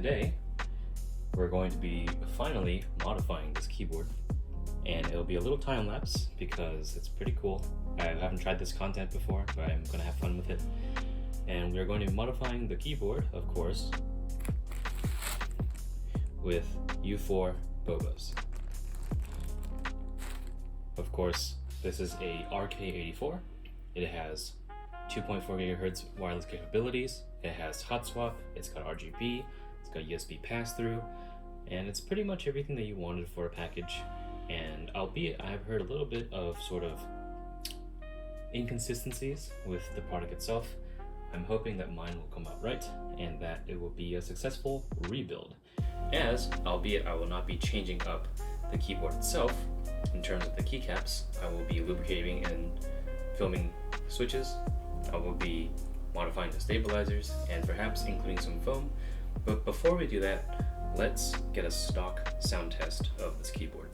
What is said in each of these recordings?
today we're going to be finally modifying this keyboard, and it'll be a little time lapse because it's pretty cool. I haven't tried this content before, but I'm gonna have fun with it. And we're going to be modifying the keyboard, of course, with U4 Bobas. Of course, this is a RK84. It has 2.4 GHz wireless capabilities. It has hot swap. It's got RGB. It's got USB pass-through, and it's pretty much everything that you wanted for a package. And albeit I've heard a little bit of sort of inconsistencies with the product itself, I'm hoping that mine will come out right and that it will be a successful rebuild. As, albeit I will not be changing up the keyboard itself in terms of the keycaps, I will be lubricating and filming switches. I will be modifying the stabilizers and perhaps including some foam. But before we do that, let's get a stock sound test of this keyboard.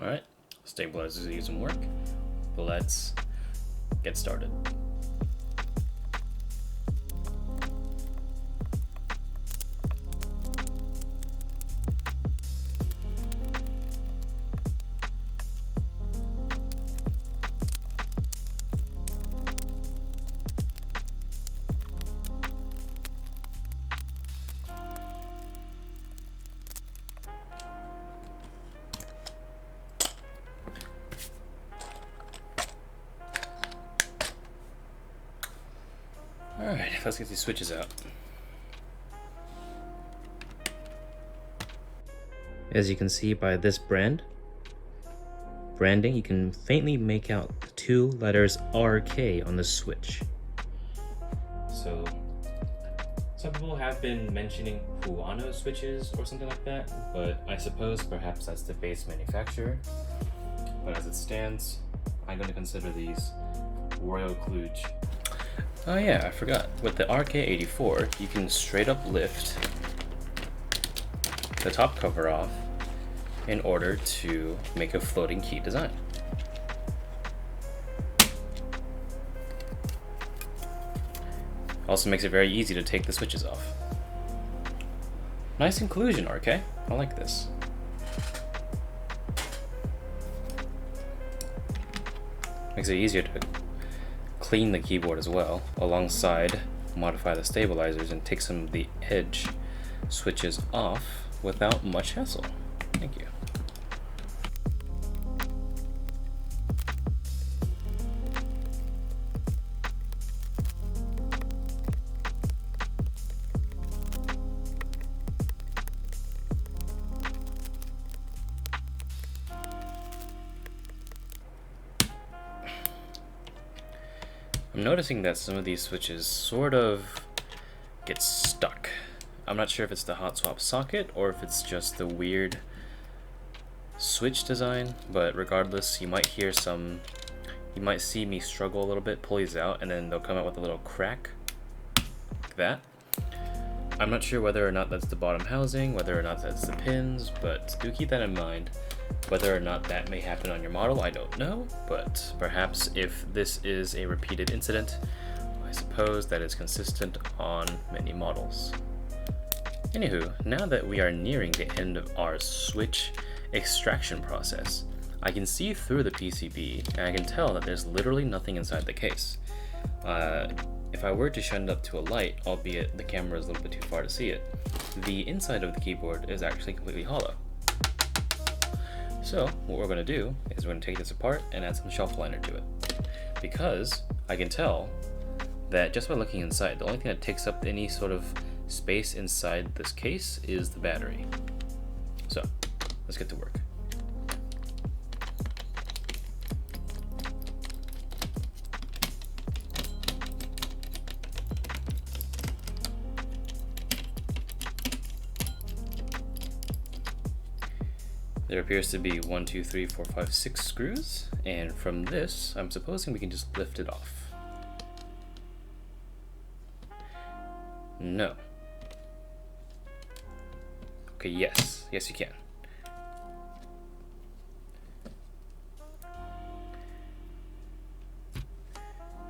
Alright, stabilizers are using work, but let's get started. Alright, let's get these switches out. As you can see by this branding, you can faintly make out the two letters RK on the switch. So, some people have been mentioning Huano switches or something like that, but I suppose perhaps that's the base manufacturer. But as it stands, I'm going to consider these Royal Kludge. Oh yeah, I forgot. With the RK84, you can straight up lift the top cover off in order to make a floating key design. Also makes it very easy to take the switches off. Nice inclusion, RK. I like this. Makes it easier to clean the keyboard as well, alongside modify the stabilizers and take some of the edge switches off without much hassle. Thank you. I'm noticing that some of these switches sort of get stuck. I'm not sure if it's the hot swap socket or if it's just the weird switch design, but regardless, you might see me struggle a little bit, pull these out, and then they'll come out with a little crack, like that. I'm not sure whether or not that's the bottom housing, whether or not that's the pins, but do keep that in mind. Whether or not that may happen on your model, I don't know, but perhaps if this is a repeated incident, I suppose that is consistent on many models. Anywho, now that we are nearing the end of our switch extraction process, I can see through the PCB and I can tell that there's literally nothing inside the case. If I were to shine it up to a light, albeit the camera is a little bit too far to see it, the inside of the keyboard is actually completely hollow. So what we're going to do is we're going to take this apart and add some shelf liner to it, because I can tell that just by looking inside, the only thing that takes up any sort of space inside this case is the battery. So let's get to work. There appears to be 1, 2, 3, 4, 5, 6 screws, and from this, I'm supposing we can just lift it off. No. Okay, yes. Yes, you can.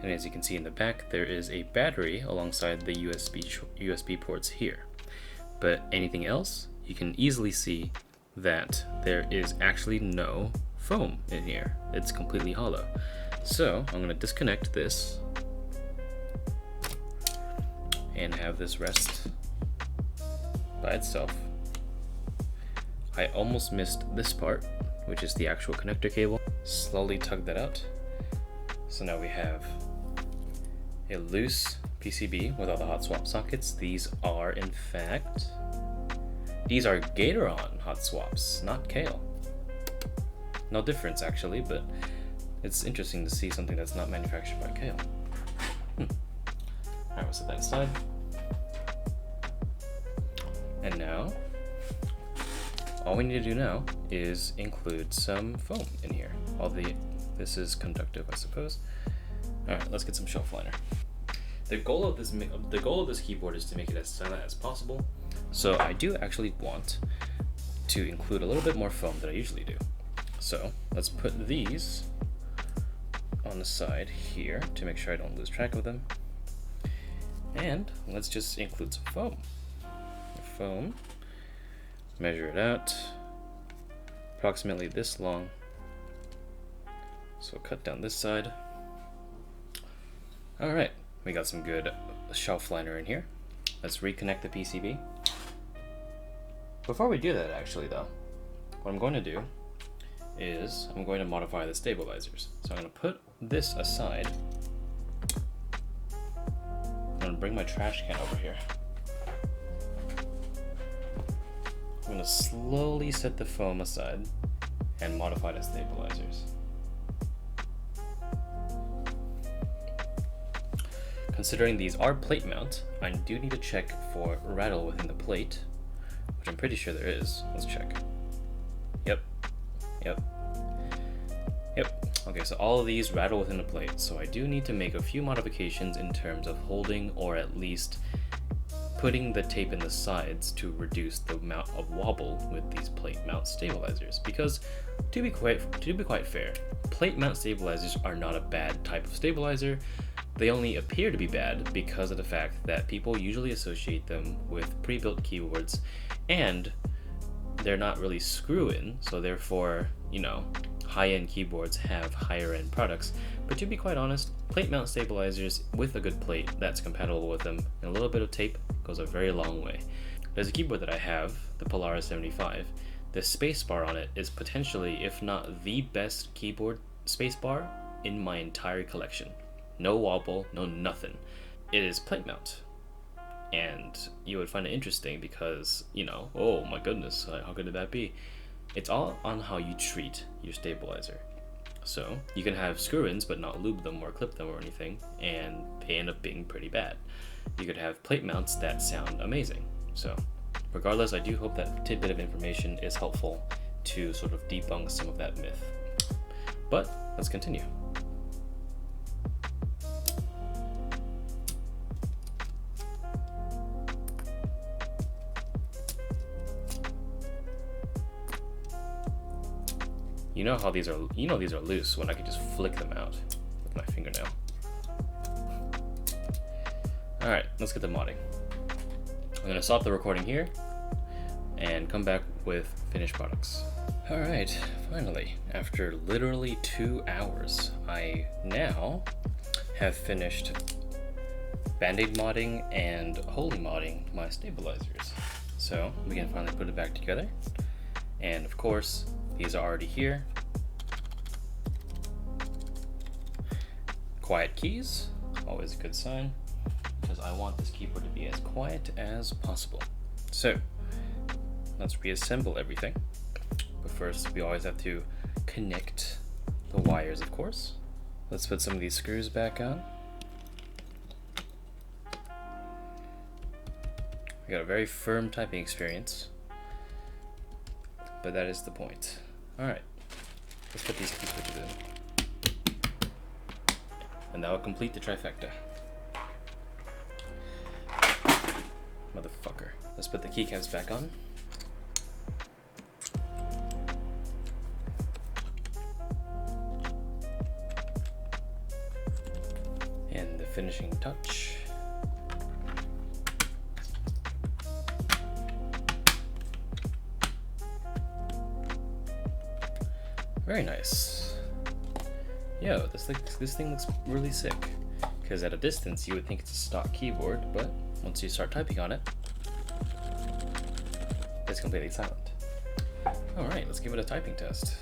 And as you can see in the back, there is a battery alongside the USB ports here. But anything else, you can easily see that there is actually no foam in here. It's completely hollow. So I'm going to disconnect this and have this rest by itself. I almost missed this part, which is the actual connector cable. Slowly tug that out. So now we have a loose PCB with all the hot swap sockets. These are, in fact, these are Gatoron hot swaps, not Kale. No difference actually, but it's interesting to see something that's not manufactured by Kale. Alright, we'll set that aside. And now, all we need to do now is include some foam in here. This is conductive, I suppose. Alright, let's get some shelf liner. The goal of this keyboard is to make it as silent as possible. So I do actually want to include a little bit more foam than I usually do. So let's put these on the side here to make sure I don't lose track of them. And let's just include some foam. Foam, measure it out, approximately this long. So cut down this side. All right, we got some good shelf liner in here. Let's reconnect the PCB. Before we do that, actually though, what I'm going to do is I'm going to modify the stabilizers. So I'm going to put this aside. I'm going to bring my trash can over here. I'm going to slowly set the foam aside and modify the stabilizers. Considering these are plate mount, I do need to check for rattle within the plate, which I'm pretty sure there is. Let's check. Yep. Okay, so all of these rattle within the plate, so I do need to make a few modifications in terms of holding or at least putting the tape in the sides to reduce the amount of wobble with these plate mount stabilizers. Because to be quite fair, plate mount stabilizers are not a bad type of stabilizer. They only appear to be bad because of the fact that people usually associate them with pre-built keyboards and they're not really screw-in, so therefore, you know, high-end keyboards have higher-end products. But to be quite honest, plate mount stabilizers with a good plate that's compatible with them and a little bit of tape goes a very long way. There's a keyboard that I have, the Polaris 75. The spacebar on it is potentially, if not the best keyboard spacebar in my entire collection. No wobble, no nothing. It is plate mount. And you would find it interesting because, you know, oh my goodness, how good did that be? It's all on how you treat your stabilizer. So you can have screw-ins but not lube them or clip them or anything, and they end up being pretty bad. You could have plate mounts that sound amazing. So regardless, I do hope that tidbit of information is helpful to sort of debunk some of that myth. But let's continue. You know how these are loose when I could just flick them out with my fingernail. Alright, let's get the modding. I'm gonna stop the recording here and come back with finished products. Alright, finally, after literally 2 hours, I now have finished Band-Aid modding and Holy modding my stabilizers. So we can finally put it back together. And of course, these are already here. Quiet keys, always a good sign, because I want this keyboard to be as quiet as possible. So let's reassemble everything. But first, we always have to connect the wires, of course. Let's put some of these screws back on. We got a very firm typing experience. but that is the point. Alright, let's put these key switches in. And that will complete the trifecta. Motherfucker. Let's put the keycaps back on. And the finishing touch. Very nice. Yo, this thing looks really sick. Because at a distance you would think it's a stock keyboard, but once you start typing on it, it's completely silent. Alright, let's give it a typing test.